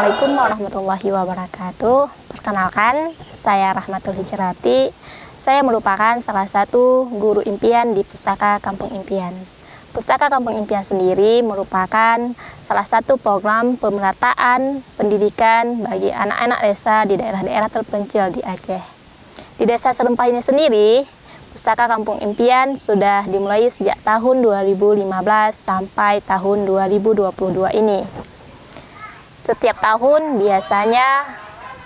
Assalamualaikum warahmatullahi wabarakatuh. Perkenalkan, saya Rahmatul Hijrati. Saya merupakan salah satu guru impian di Pustaka Kampung Impian. Pustaka Kampung Impian sendiri merupakan salah satu program pemerataan pendidikan bagi anak-anak desa di daerah-daerah terpencil di Aceh. Di Desa Serempah ini sendiri, Pustaka Kampung Impian sudah dimulai sejak tahun 2015 sampai tahun 2022 ini. Setiap tahun biasanya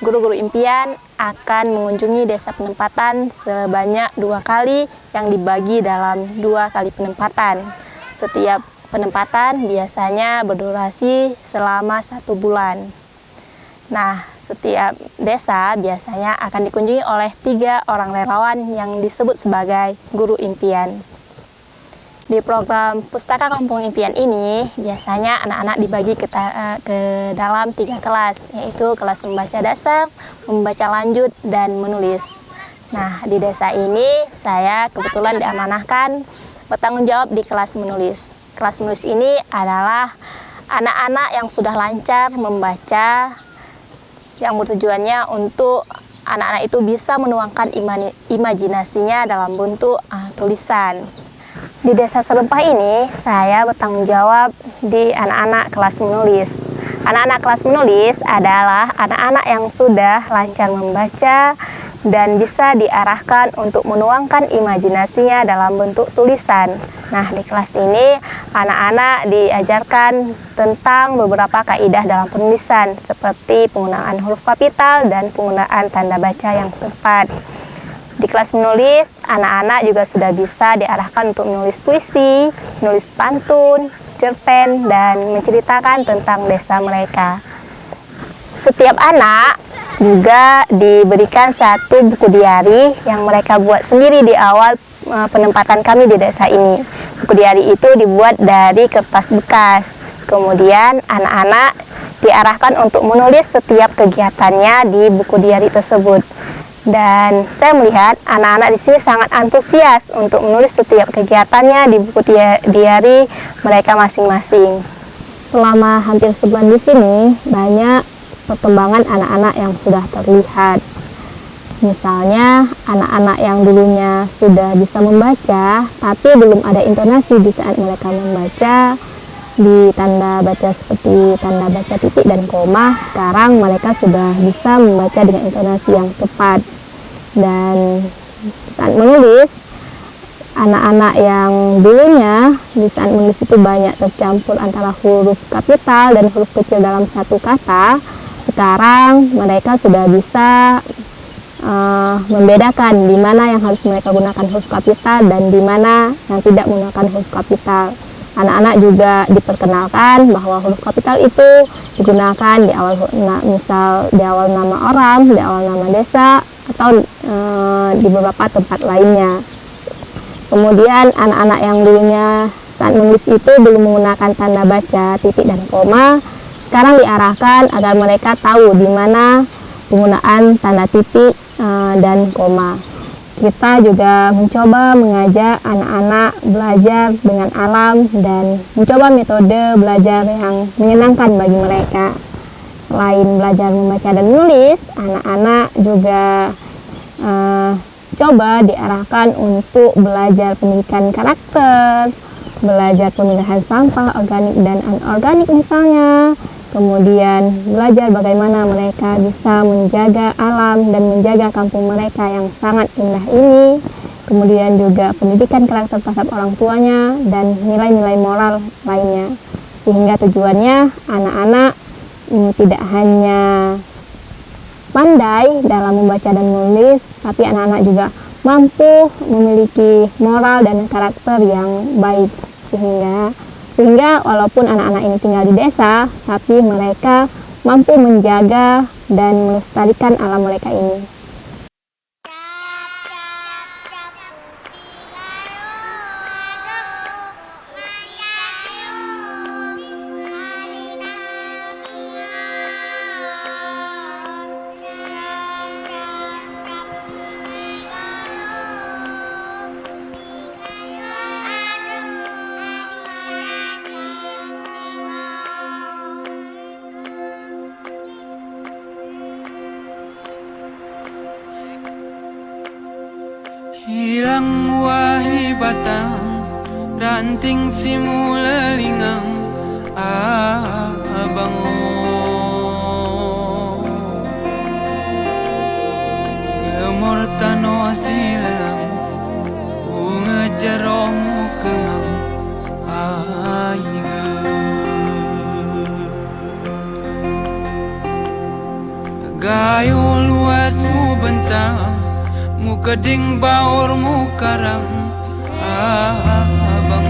guru-guru impian akan mengunjungi desa penempatan sebanyak 2 kali yang dibagi dalam 2 kali penempatan. Setiap penempatan biasanya berdurasi selama 1 bulan. Nah, setiap desa biasanya akan dikunjungi oleh 3 orang relawan yang disebut sebagai guru impian. Di program Pustaka Kampung Impian ini, biasanya anak-anak dibagi ke dalam 3 kelas, yaitu kelas membaca dasar, membaca lanjut, dan menulis. Nah, di desa ini saya kebetulan diamanahkan bertanggung jawab di kelas menulis. Kelas menulis ini adalah anak-anak yang sudah lancar membaca, yang bertujuannya untuk anak-anak itu bisa menuangkan imajinasinya dalam bentuk tulisan. Di Desa Serempah ini, saya bertanggung jawab di anak-anak kelas menulis. Anak-anak kelas menulis adalah anak-anak yang sudah lancar membaca dan bisa diarahkan untuk menuangkan imajinasinya dalam bentuk tulisan. Nah, di kelas ini, anak-anak diajarkan tentang beberapa kaidah dalam penulisan, seperti penggunaan huruf kapital dan penggunaan tanda baca yang tepat. Di kelas menulis, anak-anak juga sudah bisa diarahkan untuk menulis puisi, menulis pantun, cerpen, dan menceritakan tentang desa mereka. Setiap anak juga diberikan 1 buku diari yang mereka buat sendiri di awal penempatan kami di desa ini. Buku diari itu dibuat dari kertas bekas. Kemudian anak-anak diarahkan untuk menulis setiap kegiatannya di buku diari tersebut. Dan saya melihat anak-anak di sini sangat antusias untuk menulis setiap kegiatannya di buku diari mereka masing-masing. Selama hampir sebulan di sini, banyak perkembangan anak-anak yang sudah terlihat. Misalnya, anak-anak yang dulunya sudah bisa membaca, tapi belum ada intonasi di saat mereka membaca, di tanda baca seperti tanda baca titik dan koma, sekarang mereka sudah bisa membaca dengan intonasi yang tepat. Dan saat menulis, anak-anak yang dulunya di saat menulis itu banyak tercampur antara huruf kapital dan huruf kecil dalam satu kata, sekarang mereka sudah bisa membedakan di mana yang harus mereka gunakan huruf kapital dan di mana yang tidak menggunakan huruf kapital. Anak-anak juga diperkenalkan bahwa huruf kapital itu digunakan di awal, misal di awal nama orang, di awal nama desa, atau di beberapa tempat lainnya. Kemudian anak-anak yang dulunya saat menulis itu belum menggunakan tanda baca titik dan koma, sekarang diarahkan agar mereka tahu di mana penggunaan tanda titik dan koma. Kita juga mencoba mengajak anak-anak belajar dengan alam dan mencoba metode belajar yang menyenangkan bagi mereka. Selain belajar membaca dan menulis, anak-anak juga coba diarahkan untuk belajar pendidikan karakter, belajar pemilahan sampah organik dan anorganik misalnya. Kemudian belajar bagaimana mereka bisa menjaga alam dan menjaga kampung mereka yang sangat indah ini. Kemudian juga pendidikan karakter terhadap orang tuanya dan nilai-nilai moral lainnya. Sehingga tujuannya anak-anak tidak hanya pandai dalam membaca dan menulis, tapi anak-anak juga mampu memiliki moral dan karakter yang baik. Sehingga walaupun anak-anak ini tinggal di desa, tapi mereka mampu menjaga dan melestarikan alam mereka ini. Hilang wahi batang, ranting simula lingang, bangun. Gemur tano silalang, bunga jaromu kengang, aiga. Gayo luasmu bentang, mu keding baur mu karang, bangun.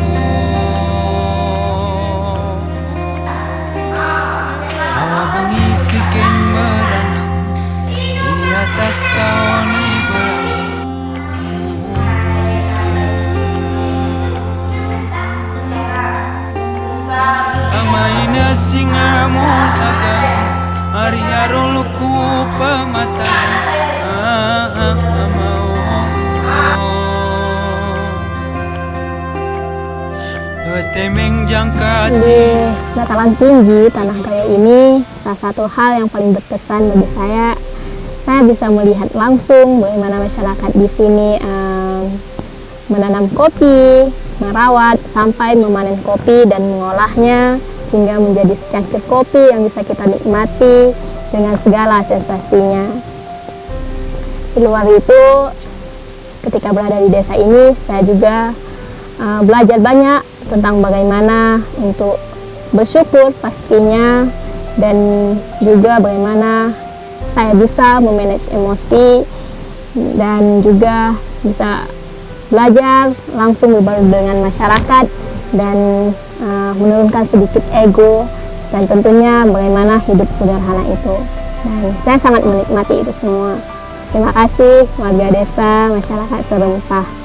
Abang isikin berenang di atas tawani belang. Amaina singa mu dagang, hari aruluku pemata. Di dataran tinggi Tanah Gayo ini, salah satu hal yang paling berkesan bagi saya bisa melihat langsung bagaimana masyarakat di sini menanam kopi, merawat sampai memanen kopi dan mengolahnya sehingga menjadi secangkir kopi yang bisa kita nikmati dengan segala sensasinya. Di luar itu, ketika berada di desa ini, saya juga belajar banyak tentang bagaimana untuk bersyukur pastinya, dan juga bagaimana saya bisa memanage emosi dan juga bisa belajar langsung berbaur dengan masyarakat dan menurunkan sedikit ego, dan tentunya bagaimana hidup sederhana itu. Dan saya sangat menikmati itu semua. Terima kasih warga desa, masyarakat Serempah.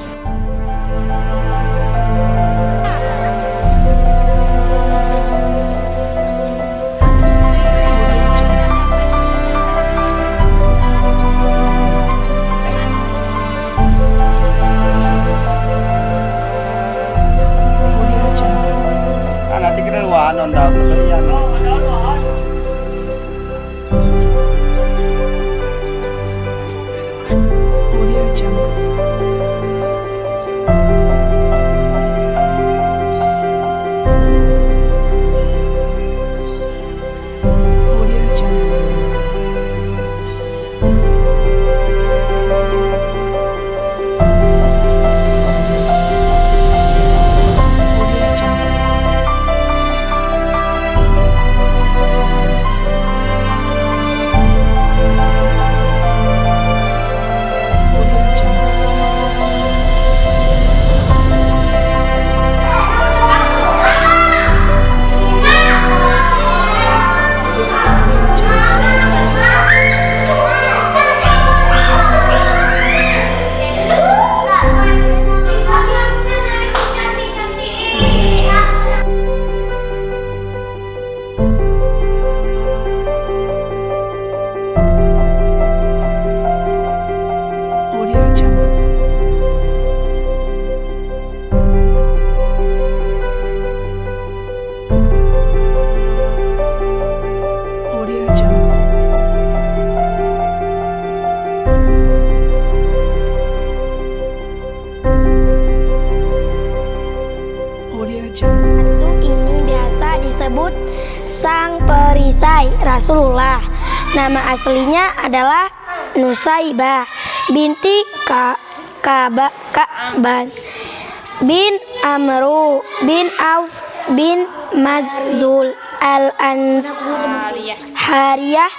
Nanti kira luan onda pekerjaan. Sang perisai Rasulullah. Nama aslinya adalah Nusaibah binti Ka'ban bin Amru bin Auf bin Mazul al-Ansariyah.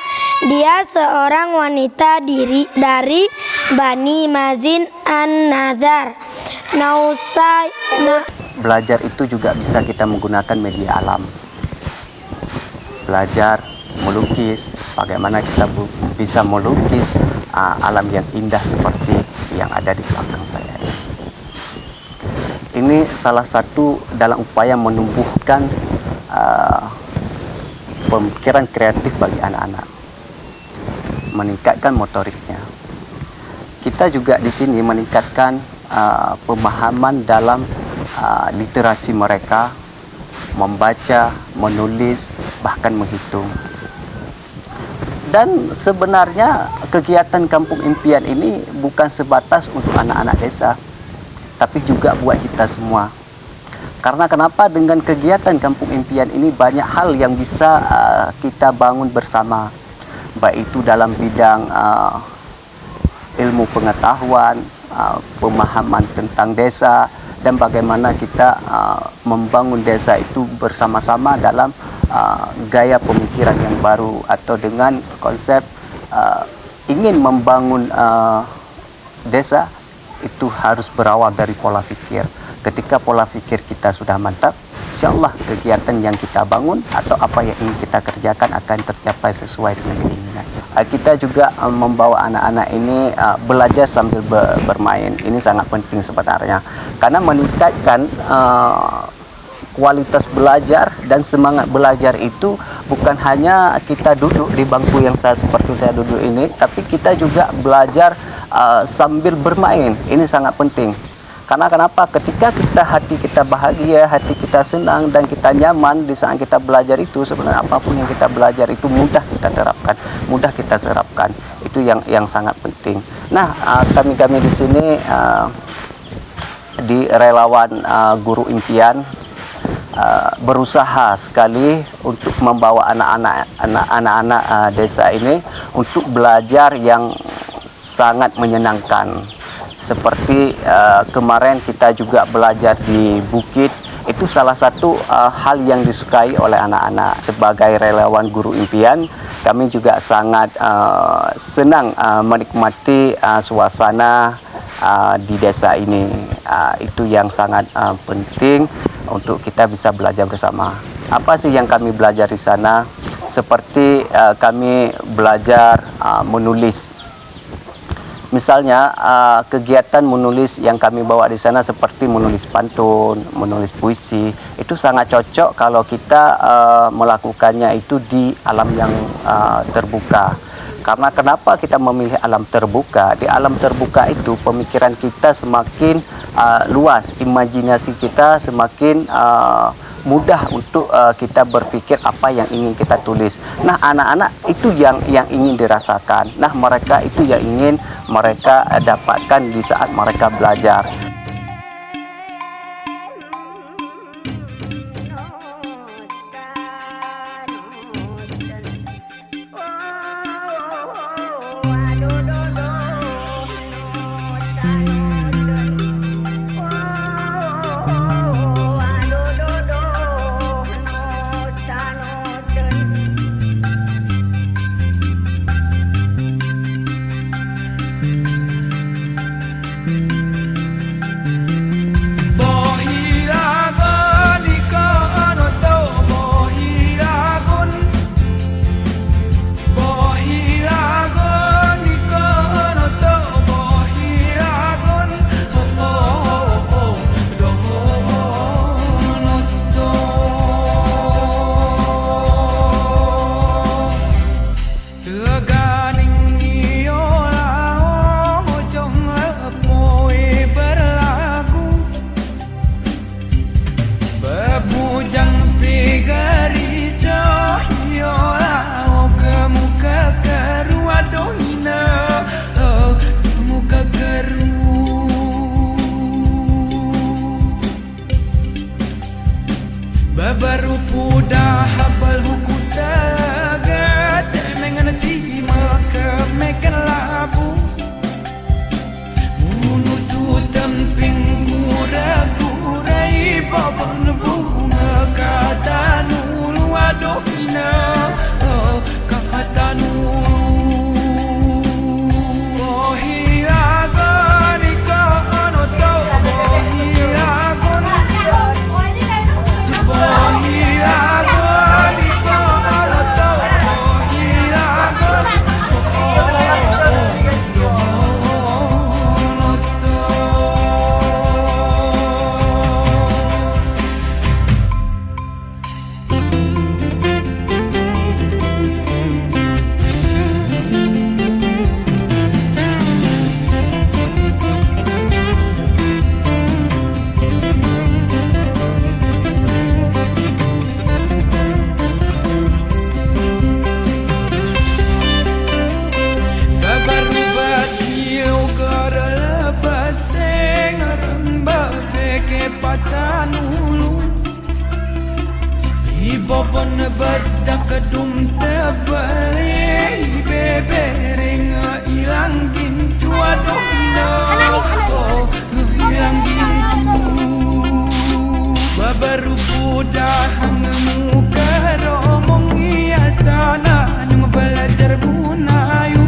Dia seorang wanita dari Bani Mazin an-Nadar. Belajar itu juga bisa kita menggunakan media alam. Belajar melukis, bagaimana kita bisa melukis alam yang indah seperti yang ada di belakang saya. Ini salah satu dalam upaya menumbuhkan pemikiran kreatif bagi anak-anak, meningkatkan motoriknya. Kita juga di sini meningkatkan pemahaman dalam literasi mereka, membaca, menulis, bahkan menghitung. Dan sebenarnya kegiatan Kampung Impian ini bukan sebatas untuk anak-anak desa, tapi juga buat kita semua. Karena kenapa? Dengan kegiatan Kampung Impian ini banyak hal yang bisa kita bangun bersama, baik itu dalam bidang ilmu pengetahuan, pemahaman tentang desa, dan bagaimana kita membangun desa itu bersama-sama dalam gaya pemikiran yang baru, atau dengan konsep ingin membangun desa itu harus berawal dari pola pikir. Ketika pola pikir kita sudah mantap, insya Allah kegiatan yang kita bangun atau apa yang ingin kita kerjakan akan tercapai sesuai dengan keinginan. Kita juga membawa anak-anak ini belajar sambil bermain. Ini sangat penting sebenarnya, karena meningkatkan kualitas belajar dan semangat belajar itu bukan hanya kita duduk di bangku yang seperti saya duduk ini, tapi kita juga belajar sambil bermain. Ini sangat penting. Karena kenapa? Ketika hati kita bahagia, hati kita senang, dan kita nyaman di saat kita belajar itu, sebenarnya apapun yang kita belajar itu mudah kita terapkan, mudah kita serapkan. Itu yang sangat penting. Nah, kami di sini di relawan Guru Impian berusaha sekali untuk membawa anak-anak desa ini untuk belajar yang sangat menyenangkan. Seperti kemarin kita juga belajar di bukit, itu salah satu hal yang disukai oleh anak-anak. Sebagai relawan Guru Impian, kami juga sangat senang menikmati suasana di desa ini. Itu yang sangat penting untuk kita bisa belajar bersama. Apa sih yang kami belajar di sana? Seperti kami belajar menulis. Misalnya kegiatan menulis yang kami bawa di sana seperti menulis pantun, menulis puisi, itu sangat cocok kalau kita melakukannya itu di alam yang terbuka. Karena kenapa kita memilih alam terbuka? Di alam terbuka itu pemikiran kita semakin luas, imajinasi kita semakin mudah untuk kita berpikir apa yang ingin kita tulis. Nah, anak-anak itu yang ingin dirasakan. Nah, mereka itu yang ingin mereka dapatkan di saat mereka belajar. Ibobon badak kedum tebali bebering ilang gincu aduh ilang gincu babaru budahang muka romong iya tanah nyung belajar bunayu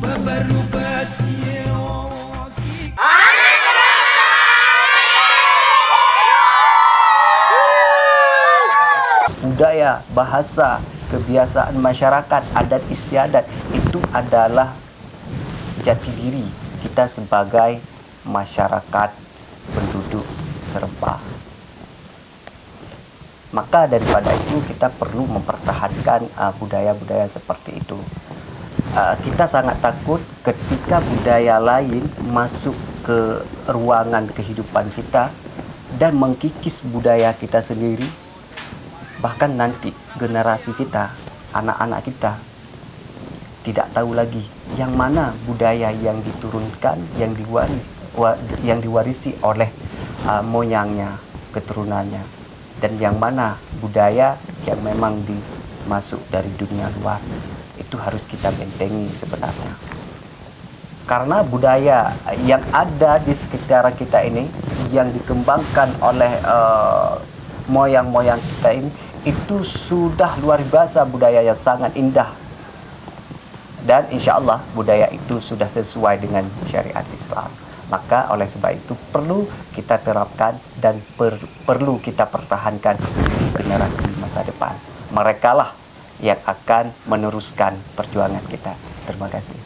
babaru basio budaya, bahasa, kebiasaan masyarakat, adat istiadat itu adalah jati diri kita sebagai masyarakat penduduk Serempak. Maka daripada itu kita perlu mempertahankan budaya-budaya seperti itu. Kita sangat takut ketika budaya lain masuk ke ruangan kehidupan kita dan mengkikis budaya kita sendiri. Bahkan nanti generasi kita, anak-anak kita tidak tahu lagi yang mana budaya yang diturunkan, yang diwarisi oleh moyangnya, keturunannya, dan yang mana budaya yang memang dimasuk dari dunia luar. Itu harus kita bentengi sebenarnya. Karena budaya yang ada di sekitar kita ini, yang dikembangkan oleh moyang-moyang kita ini, itu sudah luar biasa, budaya yang sangat indah. Dan insya Allah budaya itu sudah sesuai dengan syariat Islam. Maka oleh sebab itu perlu kita terapkan dan perlu kita pertahankan di generasi masa depan. Merekalah yang akan meneruskan perjuangan kita. Terima kasih.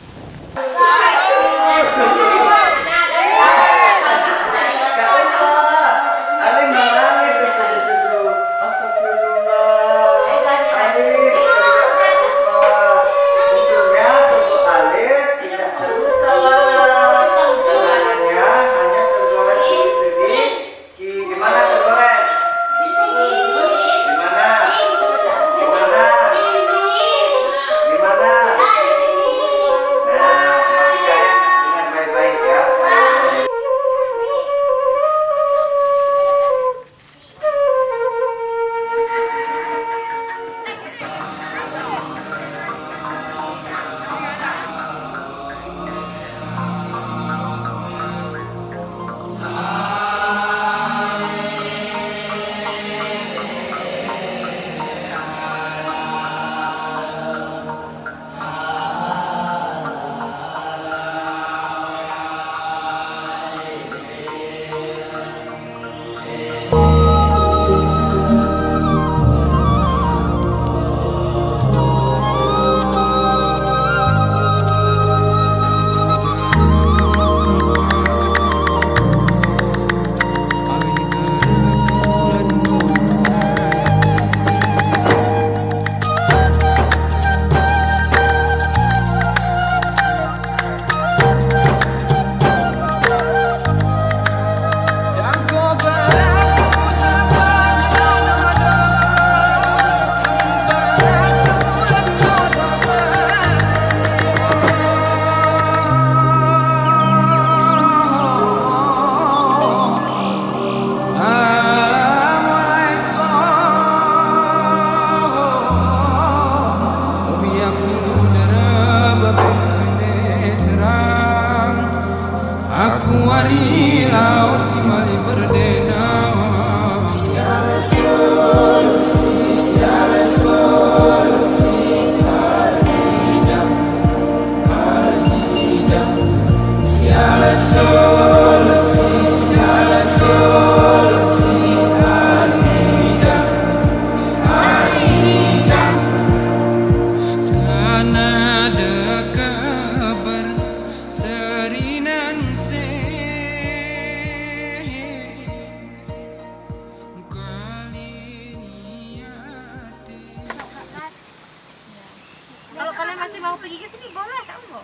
Kalau kalian masih mau pergi ke sini boleh, kamu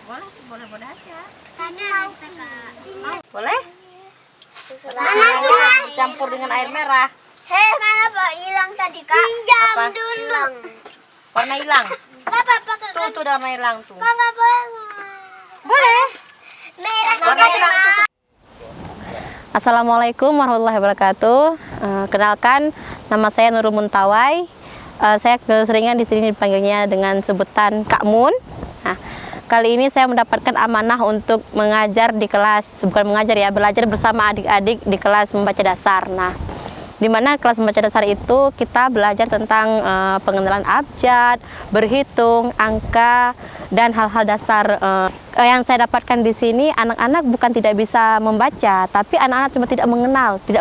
boleh aja. Kami mau. Boleh? Mana campur dengan air merah. Hei, mana Pak hilang tadi, Kak? Pinjam Apa? dulu. Warna hilang. Enggak apa-apa, Kak. Tuh warna hilang tuh. Enggak boleh. Boleh. Merah Warna hilang tuh. Assalamualaikum warahmatullahi wabarakatuh. Kenalkan, Nama saya Nurul Muntawai. Saya keseringan di sini dipanggilnya dengan sebutan Kak Mun. Nah, kali ini saya mendapatkan amanah untuk mengajar di kelas, bukan mengajar ya, belajar bersama adik-adik di kelas membaca dasar. Nah, di mana kelas membaca dasar itu kita belajar tentang pengenalan abjad, berhitung, angka, dan hal-hal dasar. Yang saya dapatkan di sini, anak-anak bukan tidak bisa membaca, tapi anak-anak cuma tidak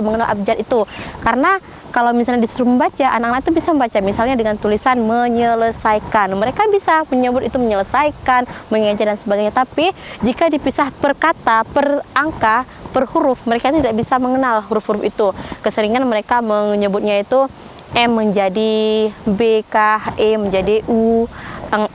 mengenal abjad itu. Karena kalau misalnya disuruh membaca, anak-anak itu bisa membaca misalnya dengan tulisan menyelesaikan. Mereka bisa menyebut itu menyelesaikan, mengejar dan sebagainya. Tapi jika dipisah per kata, per angka, per huruf, mereka tidak bisa mengenal huruf-huruf itu. Keseringan mereka menyebutnya itu M menjadi B, K, E menjadi U,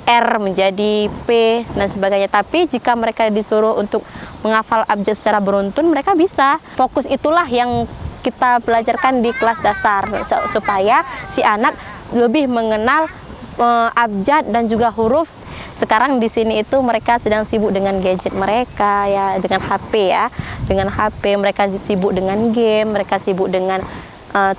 R menjadi P dan sebagainya. Tapi jika mereka disuruh untuk menghafal abjad secara beruntun, mereka bisa. Fokus itulah yang kita belajarkan di kelas dasar supaya si anak lebih mengenal abjad dan juga huruf. Sekarang di sini itu mereka sedang sibuk dengan gadget mereka ya, dengan HP ya. Dengan HP mereka sibuk dengan game, mereka sibuk dengan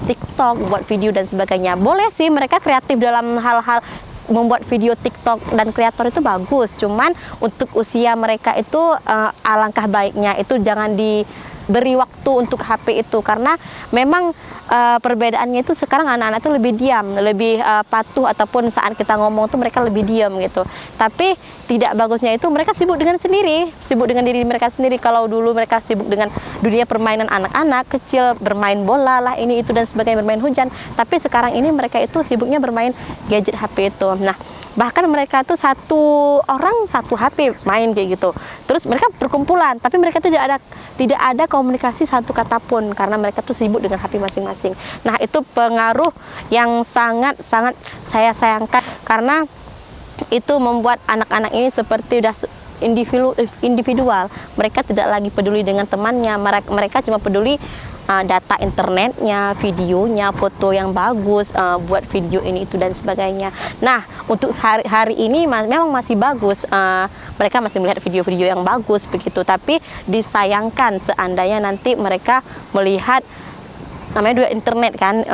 TikTok, buat video dan sebagainya. Boleh sih mereka kreatif dalam hal-hal membuat video TikTok dan kreator itu bagus. Cuman untuk usia mereka itu alangkah baiknya itu jangan diberi waktu untuk HP itu, karena memang perbedaannya itu sekarang anak-anak itu lebih diam, lebih patuh, ataupun saat kita ngomong tuh mereka lebih diam gitu. Tapi tidak bagusnya itu mereka sibuk dengan diri mereka sendiri. Kalau dulu mereka sibuk dengan dunia permainan anak-anak kecil, bermain bola lah ini itu dan sebagainya, bermain hujan. Tapi sekarang ini mereka itu sibuknya bermain gadget HP itu. Nah, bahkan mereka tuh satu orang satu HP main kayak gitu. Terus mereka berkumpulan, tapi mereka tidak ada komunikasi satu kata pun karena mereka tuh sibuk dengan HP masing-masing. Nah, itu pengaruh yang sangat saya sayangkan, karena itu membuat anak-anak ini seperti udah individual. Mereka tidak lagi peduli dengan temannya, mereka cuma peduli data internetnya, videonya, foto yang bagus, buat video ini itu dan sebagainya. Nah, untuk hari ini memang masih bagus, mereka masih melihat video-video yang bagus begitu. Tapi disayangkan seandainya nanti mereka melihat, namanya juga internet kan,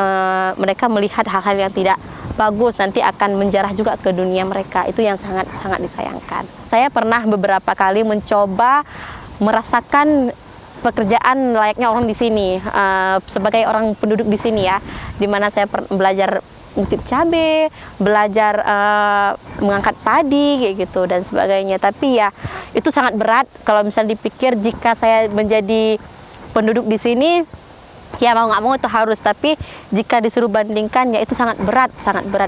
mereka melihat hal-hal yang tidak bagus, nanti akan menjarah juga ke dunia mereka. Itu yang sangat disayangkan. Saya pernah beberapa kali mencoba merasakan pekerjaan layaknya orang di sini, sebagai orang penduduk di sini ya, dimana saya belajar ngutip cabai, belajar mengangkat padi kayak gitu dan sebagainya. Tapi ya itu sangat berat kalau misalnya dipikir, jika saya menjadi penduduk di sini ya mau nggak mau itu harus, tapi jika disuruh bandingkan ya itu sangat berat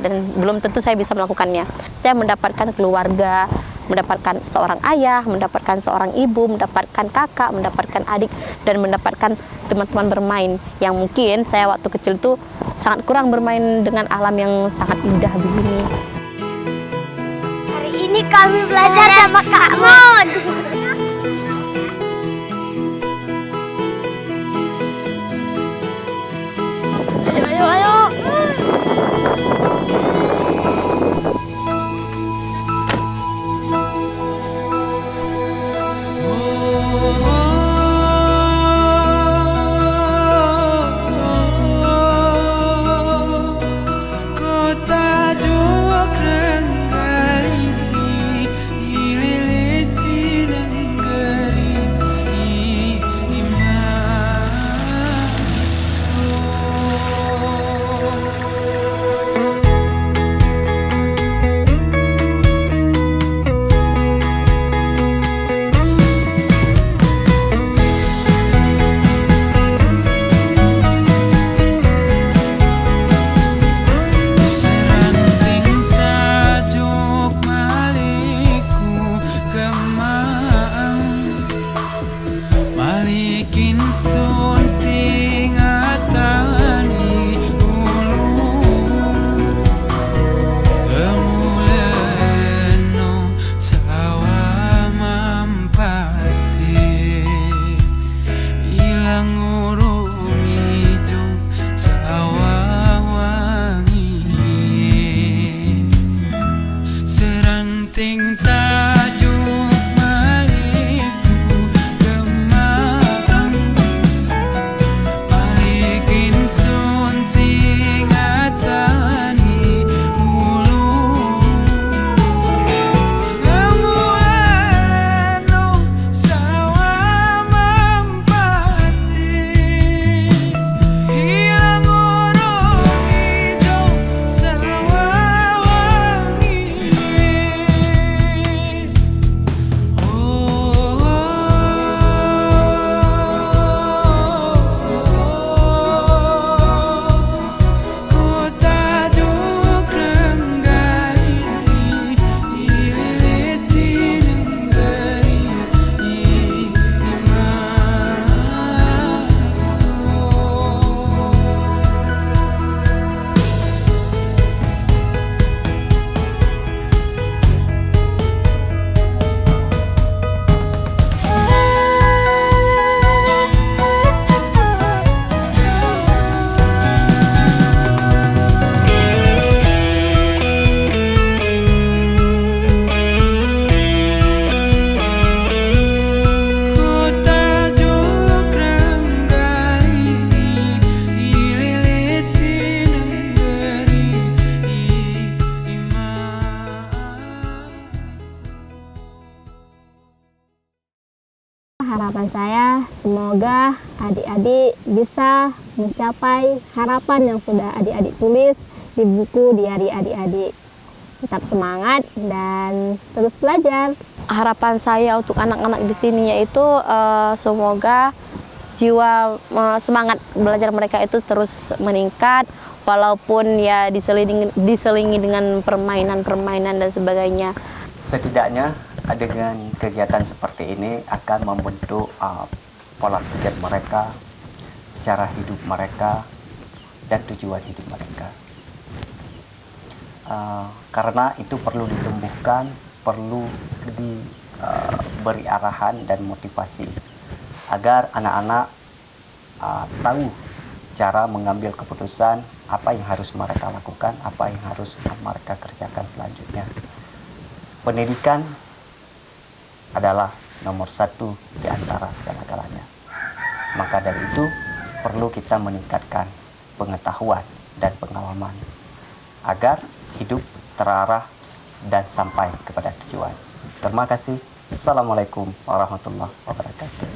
dan belum tentu saya bisa melakukannya. Saya mendapatkan keluarga, mendapatkan seorang ayah, mendapatkan seorang ibu, mendapatkan kakak, mendapatkan adik, dan mendapatkan teman-teman bermain yang mungkin saya waktu kecil tuh sangat kurang bermain dengan alam yang sangat indah begini. Hari ini kami belajar sama Kak Mon. Ayo. Kota Jogja kali ini dililiti dengan saya semoga adik-adik bisa mencapai harapan yang sudah adik-adik tulis di buku diari adik-adik. Tetap semangat dan terus belajar. Harapan saya untuk anak-anak di sini yaitu semoga jiwa semangat belajar mereka itu terus meningkat, walaupun ya diselingi dengan permainan-permainan dan sebagainya. Setidaknya dengan kegiatan seperti ini akan membentuk pola pikir mereka, cara hidup mereka, dan tujuan hidup mereka. Karena itu perlu ditumbuhkan, perlu diberi arahan dan motivasi agar anak-anak tahu cara mengambil keputusan apa yang harus mereka lakukan, apa yang harus mereka kerjakan selanjutnya. Pendidikan adalah nomor satu di antara segala-galanya. Maka dari itu perlu kita meningkatkan pengetahuan dan pengalaman agar hidup terarah dan sampai kepada tujuan. Terima kasih. Assalamualaikum warahmatullahi wabarakatuh.